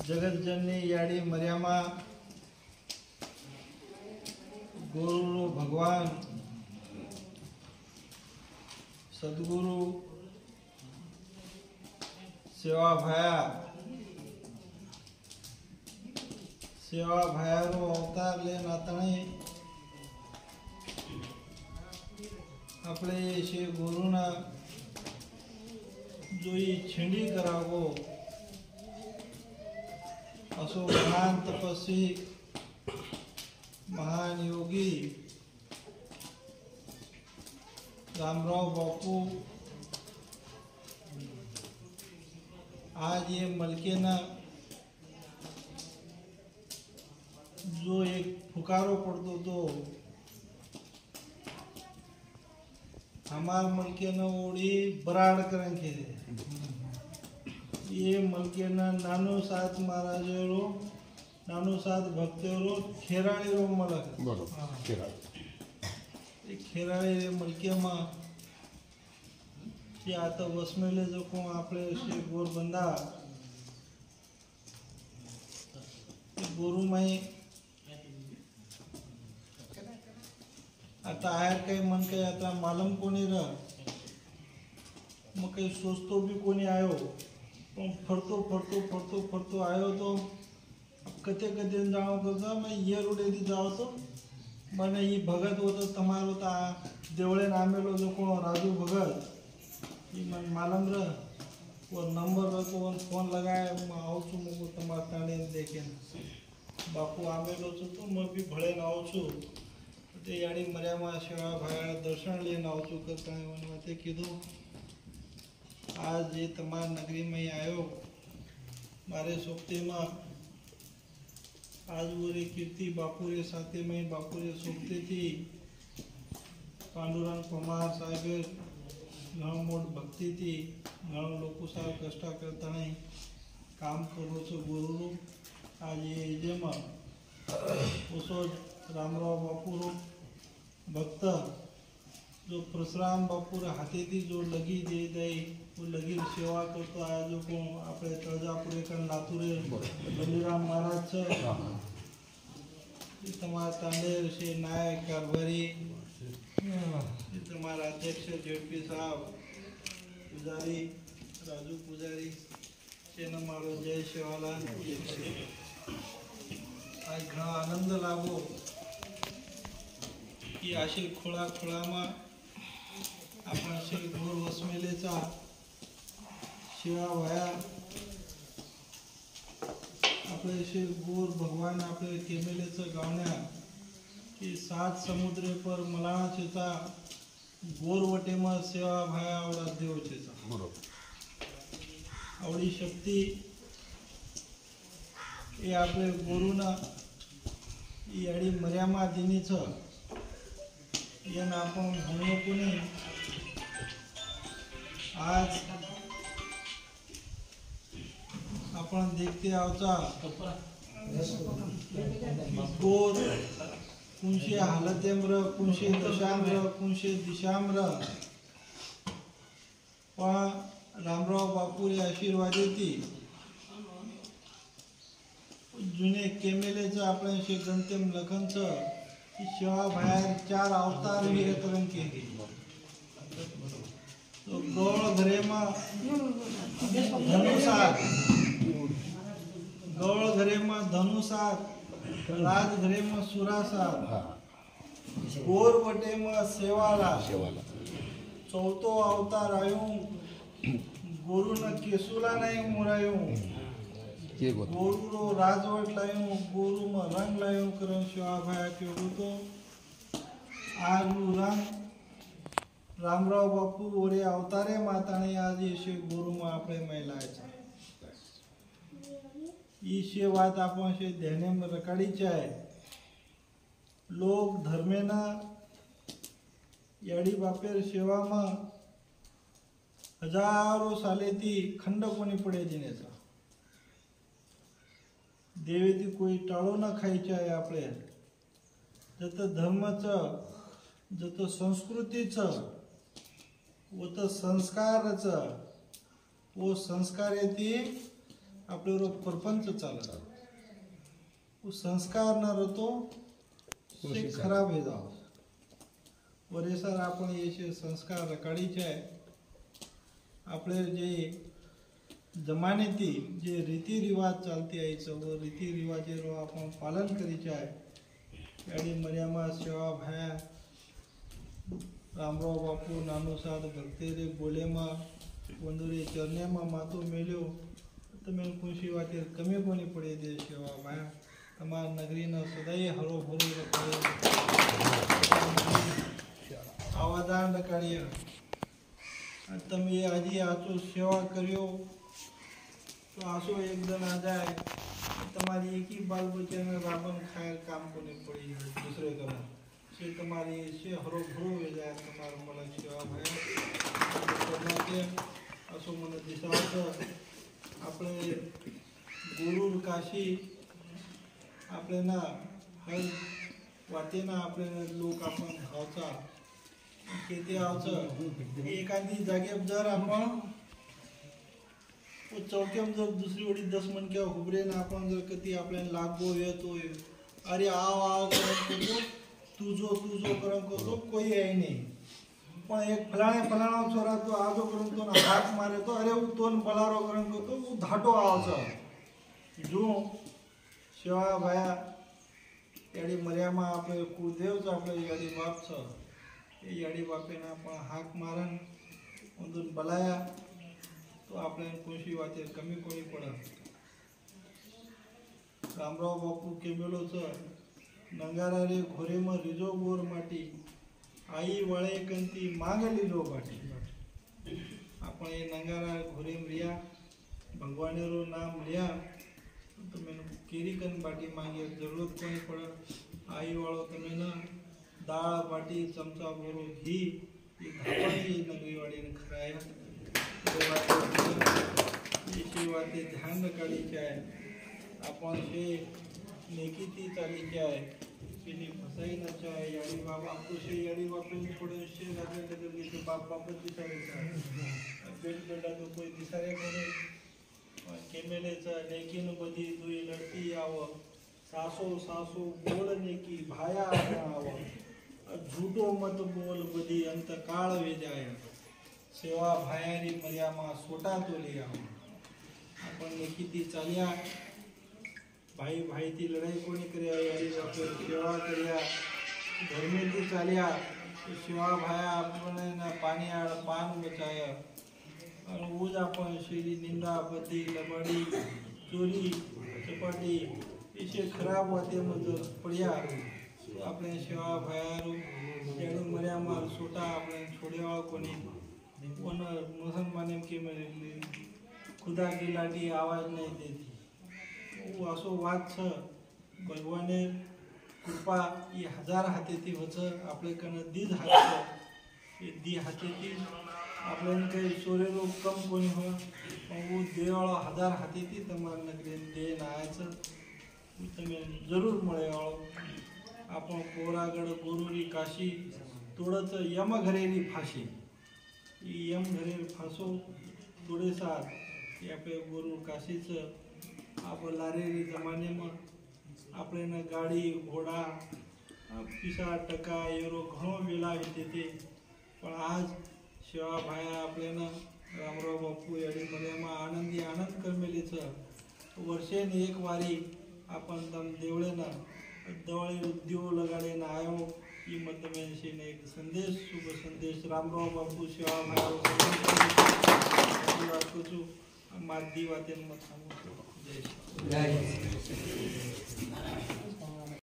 जगतजननी याडी मर्यामा गुरु भगवान सद्गुरु सेवा भायारो अवतार ले नाताने આપણે શ્રી ગુરુના જોઈ છીંડી કરાવો असो महान तपस्वी महान योगी रामराव बापू आज ये मलकेना जो एक पुकारो पड़तो तो हमार मलकेना ओडी बराड करें के ये मलकेना नानो सात महाराजरो नानो सात भक्तरो खेराळी रो मलक बरोबर खेराळी खेराळी मलकेमा जे आता वसमेले जो को आपले श्री गोरबंदा गुरुमाई आता आहेर काही मन काही आता मालम कोणी र मग काही सोचतो भी कोणी आयो पण फरतो आयो तो कते जाओ तो मैं ये रोडे दी जाओ तो मैंने ये भगत होता तमारो ता देवळे नामेलो जो को राजू भगत ये मन मालम र वो नंबर र तो फोन लगाए मैं आऊ छु मको तमार ताणे देखे बापू आमेलो छु तो मैं भी भळे न आऊ छु ते याडी मर्यामा सेवा भाया दर्शन लेन आऊ छु करता है ते कीधो आज ये तमाम नगरी में आयो मारे सोपते में आज वो रे कीर्ति बापुरे साथे में बापुरे सोपते थी पांडुरंग कुमार साहेब घणो मोट भक्ति थी घणो लोको सार कष्ट करता नहीं काम करो छो गुरु आज ये जेम उसो रामराव बापुरो भक्त जो परशुराम बापुर हाथे थी जो लगी दे दे वो लगी सेवा करतो आया जो को आपले तळजापुरे कन लातुरे बलिराम महाराज छ तुम्हारा तांडेर से नायक कारभारी तुम्हारा अध्यक्ष जेपी साहब पुजारी राजू पुजारी सेना मारो जय सेवालाल आज घणा आनंद लागो की अशी खोळामा आपण श्री गोर वसमेलेचा शिवा भाया आपले श्री गोर भगवान आपले केमेलेचं गावण्या की 7 समुद्रे पर मलाणाचेचा गोरवटेमा सेवा भाया आवडा देवचेचा बरोबर आवडी शक्ती हे आपले गुरुना याडी मर्यामा दिनीचं यानं आपण म्हणू कोणी आज आपण देखते आवचा गोर कुंशे हालतेम्र कुंशे दशाम्र कुंशे दिशाम्र पण रामराव बापुरे आशीर्वाद येती जुने केमेलेचं आपण श्री गंतेम लखनचं शिवा बाहेर 4 अवतार वीरकरण केले तो गौळ घरेमा धनुसात राज घरेमा सुरासात गोरवटेमा सेवाला चौथो अवतार आयो गुरुना केसुला नाही मुरायो गोरू राजवट लायो गोरू में रंग लायो करण शिवा भाया केवू तो आज रंग रामराव बापू ओरे अवतारे माताने आज ये गुरु में आपणे महिलाए ये बात आपण शे ध्याने में रकाडी चाहे लोग धर्मेना याडी बापेर सेवा में हजारों साले थी खंड कोणी पडे दिनेचा देवेती कोई टाळो न खायचे आहे आपले जत धर्माचं जत संस्कृतीचं व त संस्काराचं वो संस्कार येते आपल्यावर परपंच चालत संस्कार न रहतो ते खराब हे जाव वरेसर आपण याचे संस्कार रकाडीचे आहे आपले जे जमानेती जे रीतिरिवाज चालते यायचं व रीतिरिवाजेरो आपण पालन करीचे आहे याडी मर्यामा सेवा भाया रामराव बापू नानूसाद भक्तेरे बोलेमा वंदुरे चरण्यामा मातो मेल्यो તમે ખુશી વાતે કમે કોની પડે દે સેવા ભાયા તમાર નગરીનો સદાય હરો ભરો રખાય આવાદાન રખાડ્યા તમે આજે આચો સેવા કર્યો તો આસો એકદમ આ જાય તમારી એકી બાલ બચ્ચાને રાબન ખાય કામ કોની પડી દૂસરે કરો से તમારી से હરો ભરો હે જાય તમારો મને સેવા ભાયા કે આસો મને દિશા આપણે ગુરુ કાશી આપણે ના હર वाटेना આપણે लोक आपण भावचा किती आवचं एखादी जागेवर जर आपण चौक्यावर जर दुसरी वडी 10 मनक्या उभरे ना आपण जर कधी आपल्याला लागो येतो अरे आव आव करतो तुझो करतो कोई आहे नाही पण एक फलाणा छोरा तो आजो करून तो हात मारे तो अरे वो तोन बलारो करून तो वो धाटो आवचा जो सेवा भाया याडी मर्यामा आपले कुलदेवच आपले याडी बाप छ याडी बापेना आपण हाक मारन उंदून बलाया तो आपल्याला कोणशी वाते कमी कोणी पडत रामराव बापू केमेलो छ नंगारा रे घोरे म रिजो गोर माटी आई वळे कंती मागली रो बाटी आपण ये नंगारा घोरे रिया भगवाने रो नाम लिया तो मैंने केरी कन बाटी मांगी जरूरत कोनी पड़े आई वालो तो मैंने दाल बाटी चमचा बोरो घी ये धापाई नगरी वाली ने खराया ये बातें ध्यान रखाड़ी चाहे अपन से नेकीती चाली चाहे किसी फसाई न चाहे यारी बाप आपको से यारी बाप ने थोड़े से लगे के बाप बाप दिसारे चाहे पेट बेटा तो कोई दिसारे करे केमेलेचा नेकीन बधी दुई लड़की आव सासो सासो बोल नेकी भाया आव झूठो मत बोल बधी अंत काळ वे जाय सेवा भायारी मर्यामा सोटा तो लिया आपण नेकीती चालिया भाई भाई ती लड़ाई कोनी कर्या यारी सेवा कर्या धर्मेती चालिया सेवा भाया आपने ना पानी आड़ पान बचाया और वो अपन श्री निंदा बदी लबड़ी चोरी चपाटी इसे खराब होते मुझे पड़िया तो अपने सेवा भायारू यानी मर्या मार सोटा अपने छोड़े वाला कोनी उन मुसलमानों के मेरे खुदा की लाठी आवाज नहीं देती वो असो वाद छ भगवाने कृपा ये 1000 हातेती वच आपले कन दीड हात ये दी हातेती आपल्याला काही सोरेरो कम कोणी हो वो देवाळो 1000 हातेती तमार नगरी दे नायचं तुम्ही जरूर मळे वाळो आपण कोरागड गोरुरी काशी तोडच यम घरेरी फाशी यम घरे फासो थोडे साथ आपले गुरु काशीचं आपण लारेरी जमाने में આપણે ના ગાડી ઘોડા પીસા ટકા એરો ઘણો વેલા વીતે પણ આજ સેવા ભાયા આપણે રામરાવ બાપુ એડી મર્યામાં આનંદી આનંદ કરમેલી છે વર્ષે ને એક વારી आपण તમ દેવળેના દવળે ઉદ્યોગ લગાડીને આવ્યો એ મતમે ને એક સંદેશ શુભ સંદેશ રામરાવ બાપુ સેવા ભાયા વાત કરું છું મારી વાતે મત જય